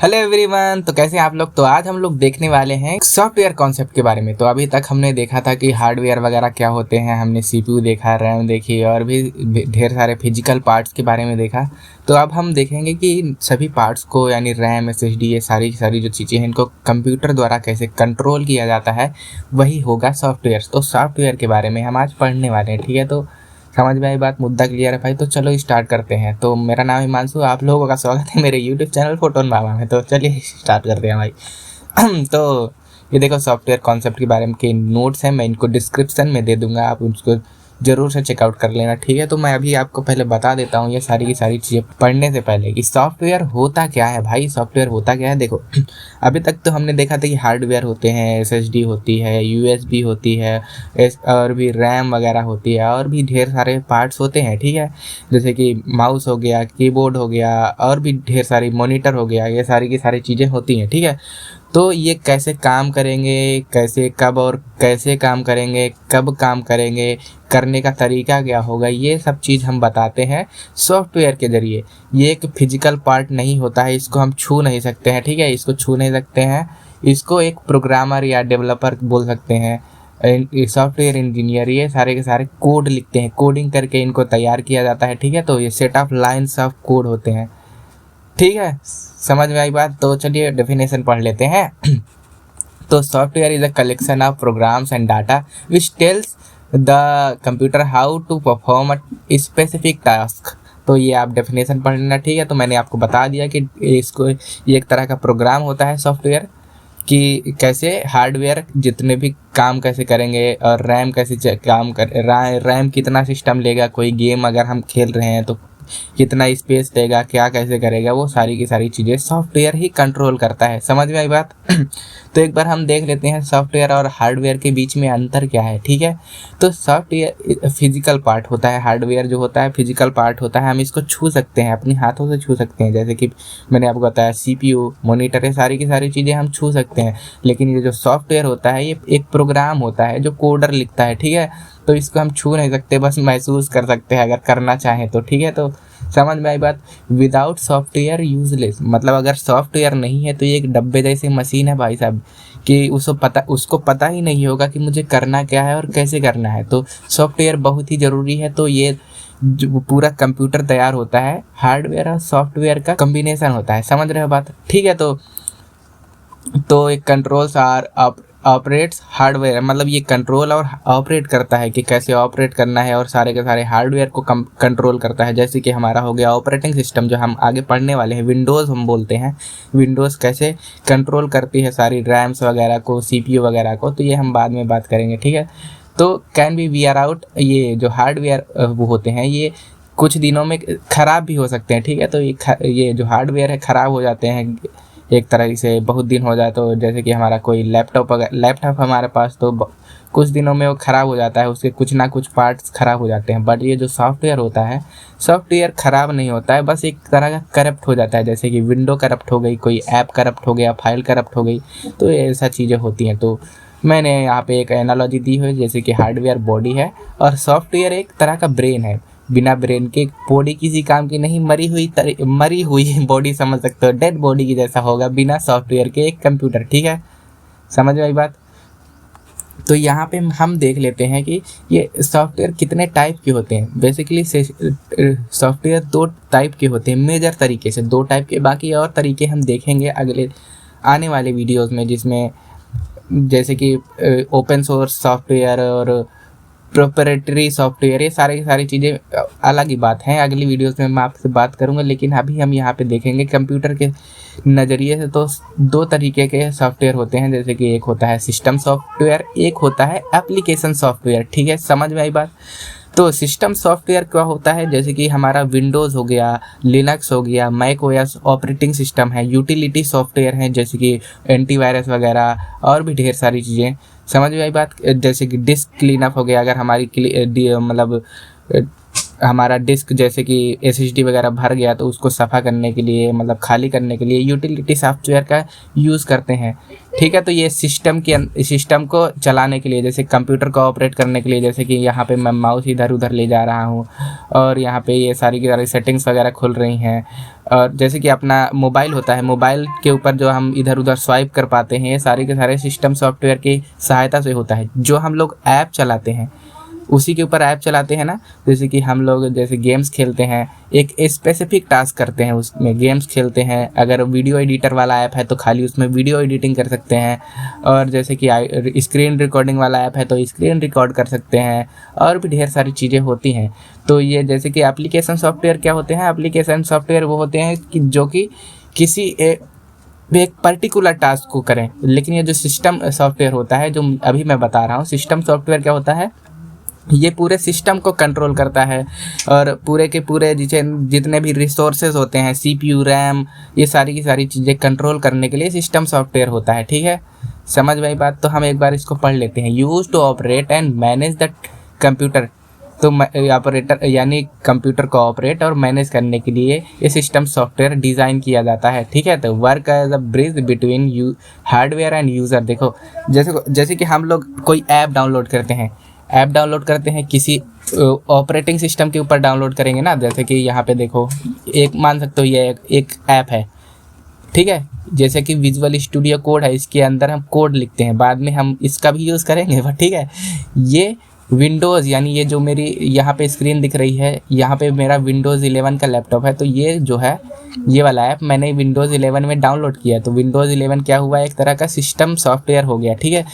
Hello everyone, तो कैसे हैं आप लोग। तो आज हम लोग देखने वाले हैं सॉफ्टवेयर कॉन्सेप्ट के बारे में। तो अभी तक हमने देखा था कि हार्डवेयर वगैरह क्या होते हैं, हमने सीपीयू देखा, रैम देखी और भी ढेर सारे फिजिकल पार्ट्स के बारे में देखा। तो अब हम देखेंगे कि सभी पार्ट्स को यानी रैम, एसएसडी, ये सारी जो चीज़ें हैं इनको कंप्यूटर द्वारा कैसे कंट्रोल किया जाता है, वही होगा सॉफ्टवेयर। तो सॉफ्टवेयर के बारे में हम आज पढ़ने वाले हैं, ठीक है। तो समझ में आई बात, मुद्दा क्लियर है भाई। तो चलो स्टार्ट करते हैं। तो मेरा नाम हिमांशु, आप लोगों का स्वागत है मेरे यूट्यूब चैनल फोटोन बाबा में। तो चलिए स्टार्ट करते हैं भाई। तो ये देखो सॉफ्टवेयर कॉन्सेप्ट के बारे में के नोट्स हैं, मैं इनको डिस्क्रिप्शन में दे दूंगा, आप उसको ज़रूर से चेकआउट कर लेना, ठीक है। तो मैं अभी आपको पहले बता देता हूँ ये सारी की सारी चीज़ें पढ़ने से पहले कि सॉफ्टवेयर होता क्या है भाई। सॉफ्टवेयर होता क्या है, देखो अभी तक तो हमने देखा था कि हार्डवेयर होते हैं, एसएसडी होती है, यूएसबी होती है, और भी रैम वगैरह होती है, और भी ढेर सारे पार्ट्स होते हैं, ठीक है। जैसे कि माउस हो गया, कीबोर्ड हो गया, और भी ढेर सारी मॉनिटर हो गया, ये सारी की सारी चीज़ें होती हैं, ठीक है। तो ये कैसे काम करेंगे, कैसे कब और कैसे काम करेंगे, कब काम करेंगे, करने का तरीका क्या होगा, ये सब चीज़ हम बताते हैं सॉफ्टवेयर के ज़रिए। ये एक फिजिकल पार्ट नहीं होता है, इसको हम छू नहीं सकते हैं, ठीक है। इसको छू नहीं सकते हैं, इसको एक प्रोग्रामर या डेवलपर बोल सकते हैं, सॉफ्टवेयर इंजीनियर। ये सारे के सारे कोड लिखते हैं, कोडिंग करके इनको तैयार किया जाता है, ठीक है। तो ये set of lines of code होते हैं, ठीक है। समझ में आई बात। तो चलिए डेफिनेशन पढ़ लेते हैं। तो software is a collection of programs and data which tells the computer how to perform a specific task. तो ये आप डेफिनेशन पढ़ लेना, ठीक है। तो मैंने आपको बता दिया कि इसको ये एक तरह का प्रोग्राम होता है सॉफ्टवेयर, कि कैसे हार्डवेयर जितने भी काम कैसे करेंगे, और रैम कैसे काम कर रैम कितना सिस्टम लेगा, कोई गेम अगर हम खेल रहे हैं तो कितना स्पेस लेगा, क्या कैसे करेगा, वो सारी की सारी चीज़ें सॉफ्टवेयर ही कंट्रोल करता है। समझ में आई बात। तो एक बार हम देख लेते हैं सॉफ्टवेयर और हार्डवेयर के बीच में अंतर क्या है, ठीक है। तो सॉफ्टवेयर फिजिकल पार्ट होता है, हार्डवेयर जो होता है फिजिकल पार्ट होता है, हम इसको छू सकते हैं, अपने हाथों से छू सकते हैं। जैसे कि मैंने आपको बताया सीपीयू, मॉनिटर, ये सारी की सारी चीज़ें हम छू सकते हैं। लेकिन ये जो सॉफ्टवेयर होता है ये एक प्रोग्राम होता है जो कोडर लिखता है, ठीक है। तो इसको हम छू नहीं सकते, बस महसूस कर सकते हैं अगर करना चाहें तो, ठीक है। तो समझ में आई बात। विदाउट सॉफ्टवेयर यूजलेस, मतलब अगर सॉफ्टवेयर नहीं है तो ये एक डब्बे जैसी मशीन है भाई साहब, कि उसको पता ही नहीं होगा कि मुझे करना क्या है और कैसे करना है। तो सॉफ्टवेयर बहुत ही ज़रूरी है। तो ये जो पूरा कंप्यूटर तैयार होता है हार्डवेयर और सॉफ्टवेयर का कम्बिनेशन होता है, समझ रहे हो बात, ठीक है। तो एक कंट्रोल्स आर ऑपरेट्स हार्डवेयर, मतलब ये कंट्रोल और ऑपरेट करता है कि कैसे ऑपरेट करना है, और सारे के सारे हार्डवेयर को कंट्रोल करता है। जैसे कि हमारा हो गया ऑपरेटिंग सिस्टम, जो हम आगे पढ़ने वाले हैं, विंडोज़ हम बोलते हैं। विंडोज़ कैसे कंट्रोल करती है सारी रैम्स वगैरह को, सीपीयू वगैरह को, तो ये हम बाद में बात करेंगे, ठीक है। तो कैन बी वीयर आउट, ये जो हार्डवेयर वो होते हैं ये कुछ दिनों में ख़राब भी हो सकते हैं, ठीक है। तो ये जो हार्डवेयर है ख़राब हो जाते हैं एक तरह से, बहुत दिन हो जाए तो, जैसे कि हमारा कोई लैपटॉप हमारे पास, तो कुछ दिनों में वो ख़राब हो जाता है, उसके कुछ ना कुछ पार्ट्स ख़राब हो जाते हैं। बट ये जो सॉफ्टवेयर होता है, सॉफ्टवेयर ख़राब नहीं होता है, बस एक तरह का करप्ट हो जाता है। जैसे कि विंडो करप्ट हो गई, कोई ऐप करप्ट हो गया, फाइल करप्ट हो गई, तो ऐसा चीज़ें होती हैं। तो मैंने यहाँ पे एक एनालॉजी दी है, जैसे कि हार्डवेयर बॉडी है और सॉफ्टवेयर एक तरह का ब्रेन है। बिना ब्रेन के बॉडी किसी काम की नहीं, मरी हुई बॉडी समझ सकते हो, डेड बॉडी की जैसा होगा बिना सॉफ्टवेयर के एक कंप्यूटर, ठीक है। समझ में आई बात। तो यहाँ पे हम देख लेते हैं कि ये सॉफ्टवेयर कितने टाइप के होते हैं। बेसिकली सॉफ्टवेयर दो टाइप के होते हैं, मेजर तरीके से दो टाइप के, बाकी और तरीके हम देखेंगे अगले आने वाले वीडियोस में, जिसमें जैसे कि ओपन सोर्स सॉफ्टवेयर और प्रोप्राइटरी सॉफ्टवेयर, ये सारी चीज़ें अलग ही बात हैं, अगली वीडियोस में मैं आपसे बात करूंगा। लेकिन अभी हम यहाँ पे देखेंगे कंप्यूटर के नज़रिए से। तो दो तरीके के सॉफ्टवेयर होते हैं, जैसे कि एक होता है सिस्टम सॉफ्टवेयर, एक होता है एप्लीकेशन सॉफ्टवेयर, ठीक है। समझ में आई बात। तो सिस्टम सॉफ्टवेयर क्या होता है, जैसे कि हमारा विंडोज़ हो गया, लिनक्स हो गया, मैक ओएस ऑपरेटिंग सिस्टम है, यूटिलिटी सॉफ्टवेयर हैं जैसे कि एंटीवायरस वगैरह, और भी ढेर सारी चीज़ें। समझ में आई बात। जैसे कि डिस्क क्लीनअप हो गया, अगर हमारी मतलब हमारा डिस्क जैसे कि SSD वगैरह भर गया तो उसको सफ़ा करने के लिए, मतलब खाली करने के लिए यूटिलिटी सॉफ्टवेयर का यूज़ करते हैं। ठीक है, तो ये सिस्टम को चलाने के लिए, जैसे कंप्यूटर को ऑपरेट करने के लिए, जैसे कि यहाँ पे मैं माउस इधर उधर ले जा रहा हूँ और यहाँ पे ये सारी की सारी सेटिंग्स वगैरह खुल रही हैं। और जैसे कि अपना मोबाइल होता है, मोबाइल के ऊपर जो हम इधर उधर स्वाइप कर पाते हैं, ये सारे के सारे सिस्टम सॉफ्टवेयर की सहायता से होता है। जो हम लोग ऐप चलाते हैं उसी के ऊपर ऐप चलाते हैं ना, जैसे कि हम लोग जैसे गेम्स खेलते हैं, एक स्पेसिफिक टास्क करते हैं, उसमें गेम्स खेलते हैं। अगर वीडियो एडिटर वाला ऐप है तो खाली उसमें वीडियो एडिटिंग कर सकते हैं, और जैसे कि स्क्रीन रिकॉर्डिंग वाला ऐप है तो स्क्रीन रिकॉर्ड कर सकते हैं, और भी ढेर सारी चीज़ें होती हैं। तो ये जैसे कि एप्लीकेशन सॉफ्टवेयर क्या होते हैं, एप्लीकेशन सॉफ्टवेयर वो होते हैं कि जो कि किसी एक पर्टिकुलर टास्क को करें। लेकिन ये जो सिस्टम सॉफ्टवेयर होता है, जो अभी मैं बता रहा हूँ, सिस्टम सॉफ्टवेयर क्या होता है, ये पूरे सिस्टम को कंट्रोल करता है, और पूरे के पूरे जितने भी रिसोर्सेज होते हैं, CPU, रैम, ये सारी की सारी चीज़ें कंट्रोल करने के लिए सिस्टम सॉफ्टवेयर होता है। ठीक है, समझ में आई बात? तो हम एक बार इसको पढ़ लेते हैं। Use to operate and manage the computer, तो ऑपरेटर यानी कंप्यूटर को ऑपरेट और मैनेज करने के लिए ये सिस्टम सॉफ्टवेयर डिज़ाइन किया जाता है। ठीक है, तो work as a bridge between hardware and user. देखो, जैसे कि हम लोग कोई ऐप डाउनलोड करते हैं, किसी ऑपरेटिंग सिस्टम के ऊपर डाउनलोड करेंगे ना। जैसे कि यहाँ पे देखो, एक मान सकते हो ये एक ऐप है, ठीक है, जैसे कि विजुअल स्टूडियो कोड है, इसके अंदर हम कोड लिखते हैं, बाद में हम इसका भी यूज़ करेंगे। ठीक है, ये विंडोज़, यानी ये जो मेरी यहाँ पे स्क्रीन दिख रही है, यहाँ पे मेरा विंडोज़ 11 का लैपटॉप है, तो ये जो है ये वाला ऐप मैंने विंडोज़ 11 में डाउनलोड किया। तो विंडोज़ 11 क्या हुआ, एक तरह का सिस्टम सॉफ्टवेयर हो गया। ठीक है,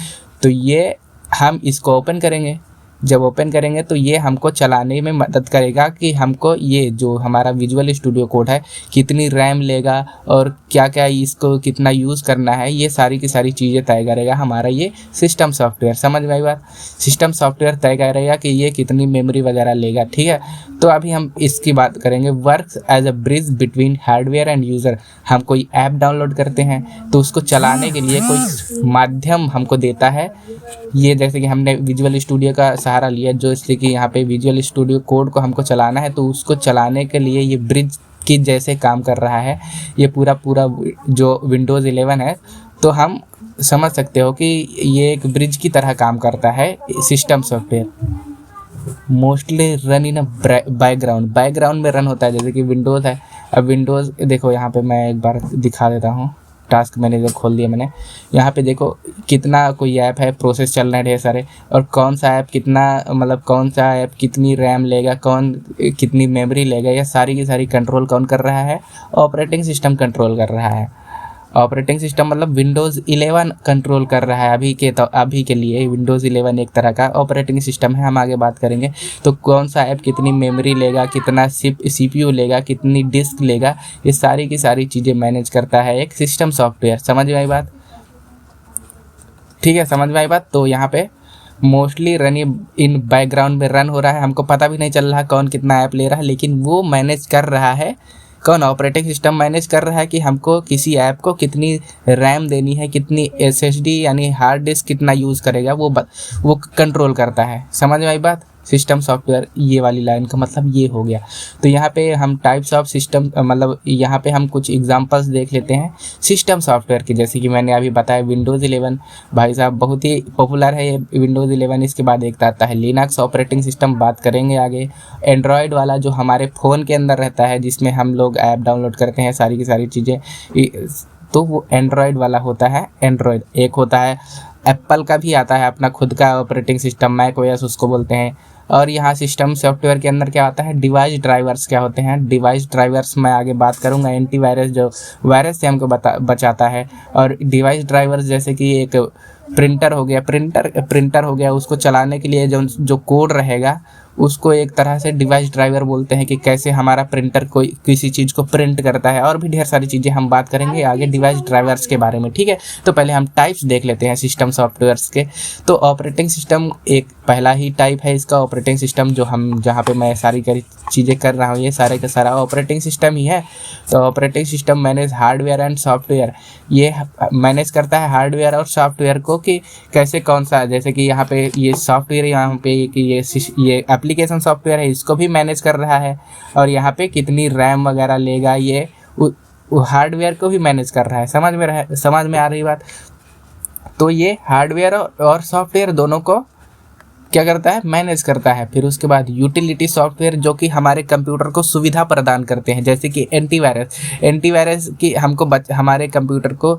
तो ये हम इसको ओपन करेंगे। जब ओपन करेंगे तो ये हमको चलाने में मदद करेगा कि हमको ये जो हमारा विजुअल स्टूडियो कोड है कितनी रैम लेगा और क्या क्या इसको कितना यूज़ करना है, ये सारी की सारी चीज़ें तय करेगा हमारा ये सिस्टम सॉफ्टवेयर। समझ में आई बात? सिस्टम सॉफ्टवेयर तय करेगा कि ये कितनी मेमोरी वगैरह लेगा। ठीक है, तो अभी हम इसकी बात करेंगे। Works as a bridge between hardware and user. हम कोई ऐप डाउनलोड करते हैं तो उसको चलाने के लिए कोई माध्यम हमको देता है। ये जैसे कि हमने विजुअल स्टूडियो का सहारा लिया, जो इसलिए कि यहाँ पे विजुअल स्टूडियो कोड को हमको चलाना है, तो उसको चलाने के लिए ये ब्रिज की जैसे काम कर रहा है ये पूरा जो विंडोज़ 11 है। तो हम समझ सकते हो कि ये एक ब्रिज की तरह काम करता है system software. Mostly run in a background में रन होता है, जैसे कि विंडोज़ है। अब विंडोज़ देखो, यहाँ पे मैं एक बार दिखा देता हूँ। टास्क मैनेजर खोल दिया मैंने। यहाँ पे देखो कितना कोई ऐप है, प्रोसेस चल रहे हैं ढेर सारे, और कौन सा ऐप कितना, मतलब कौन सा ऐप कितनी रैम लेगा, कौन कितनी मेमोरी लेगा, ये सारी की सारी कंट्रोल कौन कर रहा है? ऑपरेटिंग सिस्टम कंट्रोल कर रहा है। ऑपरेटिंग सिस्टम मतलब विंडोज़ 11 कंट्रोल कर रहा है अभी के लिए। विंडोज़ 11 एक तरह का ऑपरेटिंग सिस्टम है, हम आगे बात करेंगे। तो कौन सा ऐप कितनी मेमोरी लेगा, कितना CPU लेगा, कितनी डिस्क लेगा, ये सारी की सारी चीज़ें मैनेज करता है एक सिस्टम सॉफ्टवेयर। समझ में आई बात? ठीक है, समझ में आई बात? तो यहाँ पे मोस्टली रन इन बैकग्राउंड में रन हो रहा है, हमको पता भी नहीं चल रहा कौन कितना ऐप ले रहा है, लेकिन वो मैनेज कर रहा है। कौन? ऑपरेटिंग सिस्टम मैनेज कर रहा है कि हमको किसी ऐप को कितनी रैम देनी है, कितनी SSD यानी हार्ड डिस्क कितना यूज़ करेगा, वो कंट्रोल करता है। समझ में आई बात? सिस्टम सॉफ्टवेयर, ये वाली लाइन का मतलब ये हो गया। तो यहाँ पे हम टाइप्स ऑफ सिस्टम, मतलब यहाँ पे हम कुछ एग्जांपल्स देख लेते हैं सिस्टम सॉफ्टवेयर के। जैसे कि मैंने अभी बताया विंडोज़ 11, भाई साहब बहुत ही पॉपुलर है ये विंडोज़ 11। इसके बाद एक आता है लिनक्स ऑपरेटिंग सिस्टम, बात करेंगे आगे। एंड्रॉयड वाला जो हमारे फ़ोन के अंदर रहता है, जिसमें हम लोग ऐप डाउनलोड करते हैं, सारी की सारी चीज़ें, तो वो एंड्रॉयड वाला होता है। एंड्रॉयड एक होता है, एप्पल का भी आता है अपना खुद का ऑपरेटिंग सिस्टम, मैकओएस उसको बोलते हैं। और यहाँ सिस्टम सॉफ्टवेयर के अंदर क्या आता है? डिवाइस ड्राइवर्स क्या होते हैं? डिवाइस ड्राइवर्स मैं आगे बात करूँगा। एंटीवायरस जो वायरस से हमको बचाता है। और डिवाइस ड्राइवर्स जैसे कि एक प्रिंटर हो गया, प्रिंटर हो गया, उसको चलाने के लिए जो कोड रहेगा उसको एक तरह से डिवाइस ड्राइवर बोलते हैं, कि कैसे हमारा प्रिंटर कोई किसी चीज़ को प्रिंट करता है। और भी ढेर सारी चीज़ें हम बात करेंगे आगे डिवाइस ड्राइवर्स के बारे में। ठीक है, तो पहले हम टाइप्स देख लेते हैं सिस्टम सॉफ्टवेयर्स के। तो ऑपरेटिंग सिस्टम एक पहला ही टाइप है इसका। ऑपरेटिंग सिस्टम जो हम जहाँ पे मैं सारी चीज़ें कर रहा हूँ, ये सारे का सारा ऑपरेटिंग सिस्टम ही है। तो operating system manage hardware and software, ये मैनेज करता है हार्डवेयर और सॉफ्टवेयर को, कि कैसे कौन सा, जैसे कि यहाँ पे ये सॉफ्टवेयर, यहाँ पे कि ये एप्लीकेशन सॉफ्टवेयर है इसको भी मैनेज कर रहा है, और यहाँ पे कितनी रैम वगैरह लेगा ये हार्डवेयर को भी मैनेज कर रहा है। समझ में आ रही बात। तो ये हार्डवेयर और सॉफ्टवेयर दोनों को क्या करता है, मैनेज करता है। फिर उसके बाद यूटिलिटी सॉफ्टवेयर जो कि हमारे कंप्यूटर को सुविधा प्रदान करते हैं, जैसे कि एंटीवायरस की हमको हमारे कंप्यूटर को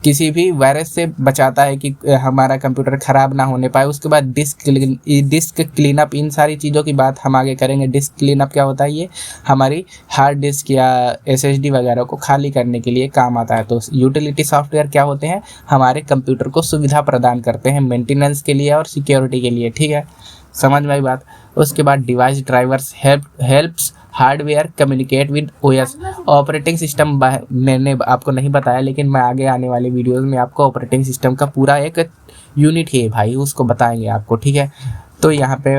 किसी भी वायरस से बचाता है कि हमारा कंप्यूटर ख़राब ना होने पाए। उसके बाद डिस्क क्लीनअप, इन सारी चीज़ों की बात हम आगे करेंगे। डिस्क क्लीनअप क्या होता है, ये हमारी हार्ड डिस्क या SSD वगैरह को खाली करने के लिए काम आता है। तो यूटिलिटी सॉफ्टवेयर क्या होते हैं, हमारे कंप्यूटर को सुविधा प्रदान करते हैं मेंटेनेंस के लिए और सिक्योरिटी के लिए। ठीक है, समझ में आई बात। उसके बाद device drivers helps hardware communicate with OS। Operating system मैंने आपको नहीं बताया, लेकिन मैं आगे आने वाले वीडियोस में आपको ऑपरेटिंग सिस्टम का पूरा एक यूनिट है भाई, उसको बताएंगे आपको। ठीक है, तो यहाँ पे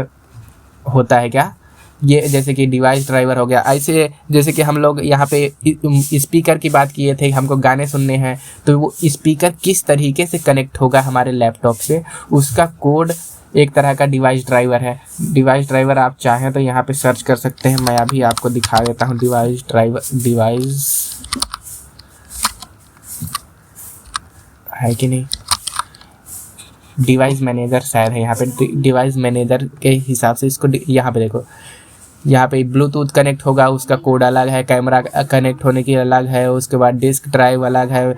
होता है क्या, ये जैसे कि डिवाइस ड्राइवर हो गया। ऐसे जैसे कि हम लोग यहाँ पे स्पीकर की बात किए थे, हमको गाने सुनने हैं, तो वो स्पीकर किस तरीके से कनेक्ट होगा हमारे लैपटॉप से, उसका कोड एक तरह का डिवाइस ड्राइवर है। डिवाइस ड्राइवर आप चाहें तो यहाँ पे सर्च कर सकते हैं, मैं अभी आपको दिखा देता हूँ। डिवाइस है कि नहीं, डिवाइस मैनेजर शायद है यहाँ पे। डिवाइस मैनेजर के हिसाब से इसको यहाँ पे देखो, यहाँ पे ब्लूटूथ कनेक्ट होगा, उसका कोड अलग है, कैमरा कनेक्ट होने की अलग है, उसके बाद डिस्क ड्राइव अलग है,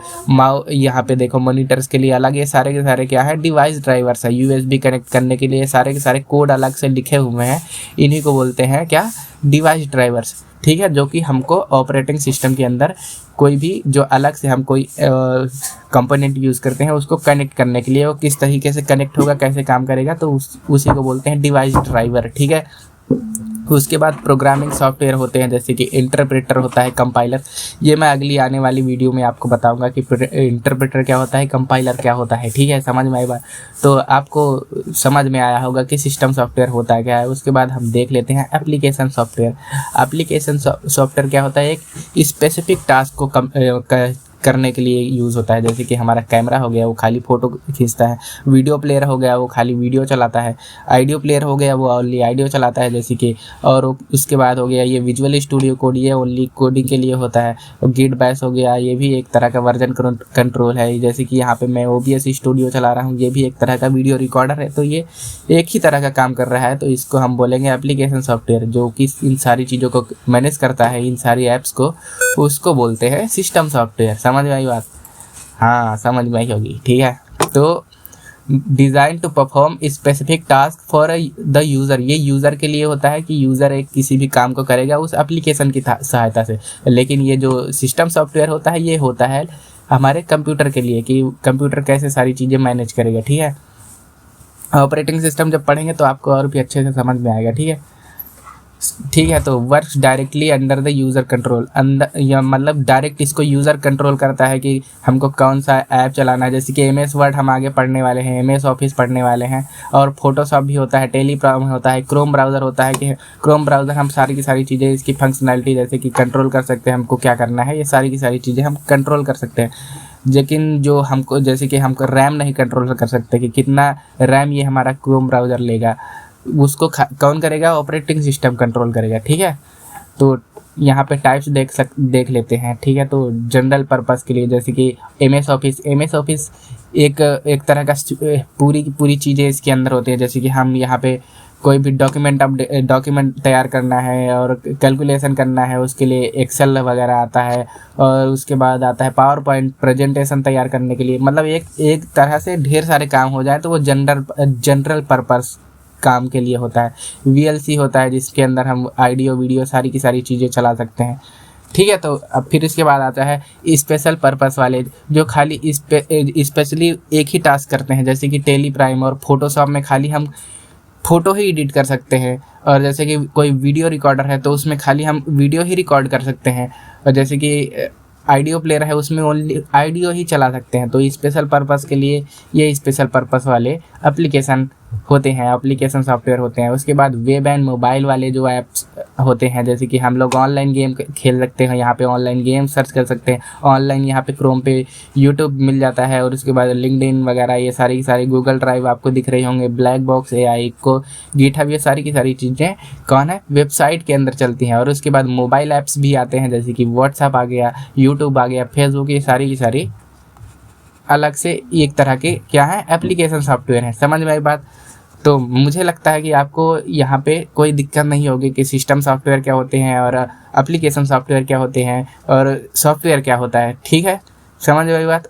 यहाँ पे देखो मॉनिटर्स के लिए अलग। ये सारे के सारे क्या है, डिवाइस ड्राइवर्स है। USB कनेक्ट करने के लिए सारे के सारे कोड अलग से लिखे हुए हैं, इन्हीं को बोलते हैं क्या, डिवाइस ड्राइवर्स। ठीक है, जो कि हमको ऑपरेटिंग सिस्टम के अंदर कोई भी जो अलग से हम कोई कंपोनेंट यूज़ करते हैं उसको कनेक्ट करने के लिए, वो किस तरीके से कनेक्ट होगा, कैसे काम करेगा, तो उसी को बोलते हैं डिवाइस ड्राइवर। ठीक है, उसके बाद प्रोग्रामिंग सॉफ्टवेयर होते हैं, जैसे कि इंटरप्रेटर होता है, कंपाइलर। ये मैं अगली आने वाली वीडियो में आपको बताऊंगा कि इंटरप्रेटर क्या होता है, कंपाइलर क्या होता है। ठीक है, समझ में आई बात। तो आपको समझ में आया होगा कि सिस्टम सॉफ्टवेयर होता है क्या है। उसके बाद हम देख लेते हैं एप्लीकेशन सॉफ्टवेयर। एप्लीकेशन सॉफ्टवेयर क्या होता है, एक स्पेसिफिक टास्क को करने के लिए यूज़ होता है। जैसे कि हमारा कैमरा हो गया, वो खाली फ़ोटो खींचता है। वीडियो प्लेयर हो गया, वो खाली वीडियो चलाता है। ऑडियो प्लेयर हो गया, वो ओनली ऑडियो चलाता है, जैसे कि। और उसके बाद हो गया ये विजुअल स्टूडियो कोड, ये ओनली कोडिंग के लिए होता है। और गिट बैश हो गया, ये भी एक तरह का वर्जन कंट्रोल है। जैसे कि यहाँ पे मैं OBS स्टूडियो चला रहा हूँ, ये भी एक तरह का वीडियो रिकॉर्डर है। तो ये एक ही तरह का काम कर रहा है, तो इसको हम बोलेंगे एप्लीकेशन सॉफ्टवेयर, जो कि इन सारी चीज़ों को मैनेज करता है, इन सारी ऐप्स को, उसको बोलते हैं सिस्टम सॉफ्टवेयर। समझ में आई बात? हाँ, समझ में आई होगी। ठीक है, तो design to perform specific task for the user, ये यूज़र के लिए होता है कि यूज़र एक किसी भी काम को करेगा उस एप्लीकेशन की सहायता से। लेकिन ये जो सिस्टम सॉफ्टवेयर होता है, ये होता है हमारे कंप्यूटर के लिए, कि कंप्यूटर कैसे सारी चीज़ें मैनेज करेगा। ठीक है, ऑपरेटिंग सिस्टम जब पढ़ेंगे तो आपको और भी अच्छे से समझ में आएगा। ठीक है, तो works directly under the user control, अंदर या मतलब डायरेक्ट इसको यूज़र कंट्रोल करता है कि हमको कौन सा ऐप चलाना है। जैसे कि MS वर्ड हम आगे पढ़ने वाले हैं, MS ऑफिस पढ़ने वाले हैं, और फोटोशॉप भी होता है, टेलीप्रॉम होता है, क्रोम ब्राउज़र होता है कि क्रोम ब्राउज़र हम सारी की सारी चीज़ें, इसकी फंक्शनैलिटी जैसे कि कंट्रोल कर सकते हैं, हमको क्या करना है, ये सारी की सारी चीज़ें हम कंट्रोल कर सकते हैं। लेकिन जो हमको, जैसे कि हमको रैम नहीं कंट्रोल कर सकते कि कितना रैम ये हमारा क्रोम ब्राउज़र लेगा, उसको कौन करेगा, ऑपरेटिंग सिस्टम कंट्रोल करेगा। ठीक है, तो यहाँ पे टाइप्स देख लेते हैं। ठीक है, तो जनरल पर्पस के लिए जैसे कि MS ऑफिस एक तरह का पूरी चीज़ें इसके अंदर होती है। जैसे कि हम यहाँ पे कोई भी डॉक्यूमेंट तैयार करना है और कैलकुलेशन करना है, उसके लिए एक्सेल वगैरह आता है, और उसके बाद आता है पावर पॉइंट प्रेजेंटेशन तैयार करने के लिए। मतलब एक तरह से ढेर सारे काम हो जाए तो वो जनरल पर्पस काम के लिए होता है। VLC होता है, जिसके अंदर हम ऑडियो वीडियो सारी की सारी चीज़ें चला सकते हैं। ठीक है, तो अब फिर इसके बाद आता है स्पेशल पर्पस वाले, जो खाली स्पेशली एक ही टास्क करते हैं। जैसे कि टेलीप्राइम और फोटोशॉप में खाली हम फ़ोटो ही एडिट कर सकते हैं, और जैसे कि कोई वीडियो रिकॉर्डर है तो उसमें खाली हम वीडियो ही रिकॉर्ड कर सकते हैं, और जैसे कि ऑडियो प्लेयर है उसमें ओनली ऑडियो ही चला सकते हैं। तो स्पेशल पर्पस के लिए ये स्पेशल पर्पस वाले एप्लीकेशन होते हैं, एप्लीकेशन सॉफ्टवेयर होते हैं। उसके बाद वेब एंड मोबाइल वाले जो ऐप्स होते हैं, जैसे कि हम लोग ऑनलाइन गेम खेल सकते हैं, यहाँ पे ऑनलाइन गेम सर्च कर सकते हैं, ऑनलाइन यहाँ पे क्रोम पे यूट्यूब मिल जाता है। और उसके बाद लिंक्डइन वगैरह ये सारी की सारी, गूगल ड्राइव आपको दिख रही होंगे, ब्लैक बॉक्स, AI को, गिटहब, ये सारी की सारी चीज़ें कौन है, वेबसाइट के अंदर चलती हैं। और उसके बाद मोबाइल ऐप्स भी आते हैं, जैसे कि व्हाट्सएप आ गया, यूट्यूब आ गया, फेसबुक, ये सारी की सारी अलग से एक तरह के क्या है, एप्लीकेशन सॉफ्टवेयर हैं। समझ में आई बात? तो मुझे लगता है कि आपको यहाँ पे कोई दिक्कत नहीं होगी कि सिस्टम सॉफ्टवेयर क्या होते हैं और एप्लीकेशन सॉफ्टवेयर क्या होते हैं और सॉफ्टवेयर क्या होता है। ठीक है, समझ में आई बात?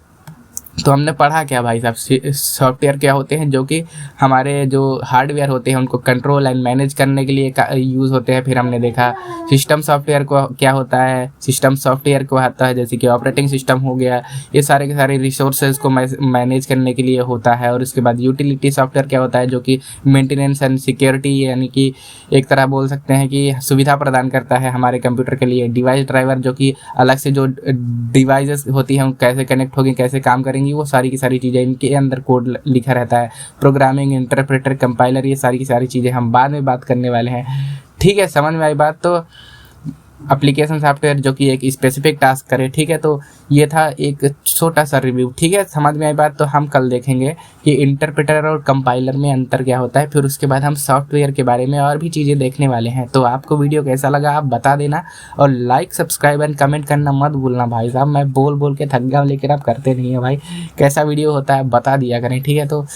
तो हमने पढ़ा क्या भाई साहब, सॉफ्टवेयर क्या होते हैं, जो कि हमारे जो हार्डवेयर होते हैं उनको कंट्रोल एंड मैनेज करने के लिए यूज़ होते हैं। फिर हमने देखा सिस्टम सॉफ्टवेयर को क्या होता है, सिस्टम सॉफ्टवेयर को आता है जैसे कि ऑपरेटिंग सिस्टम हो गया, ये सारे के सारे रिसोर्सेज को मैनेज करने के लिए होता है। और उसके बाद यूटिलिटी सॉफ्टवेयर क्या होता है, जो कि मेंटेनेंस एंड सिक्योरिटी, यानी कि एक तरह बोल सकते हैं कि सुविधा प्रदान करता है हमारे कंप्यूटर के लिए। डिवाइस ड्राइवर, जो कि अलग से जो डिवाइसेस होती हैं कैसे कनेक्ट होगी, कैसे काम करेंगी, वो सारी की सारी चीज़ें इनके अंदर कोड लिखा रहता है। प्रोग्रामिंग, इंटरप्रेटर, कंपाइलर, ये सारी की सारी चीज़ें हम बाद में बात करने वाले हैं। ठीक है, समझ में आई बात? तो एप्लीकेशन सॉफ्टवेयर जो कि एक स्पेसिफिक टास्क करे। ठीक है, तो ये था एक छोटा सा रिव्यू। ठीक है, समझ में आई बात? तो हम कल देखेंगे कि इंटरप्रेटर और कंपाइलर में अंतर क्या होता है। फिर उसके बाद हम सॉफ्टवेयर के बारे में और भी चीज़ें देखने वाले हैं। तो आपको वीडियो कैसा लगा आप बता देना, और लाइक, सब्सक्राइब एंड कमेंट करना मत भूलना भाई साहब। मैं बोल बोल के थक गया, लेकिन आप करते नहीं है भाई। कैसा वीडियो होता है बता दिया करें। ठीक है, तो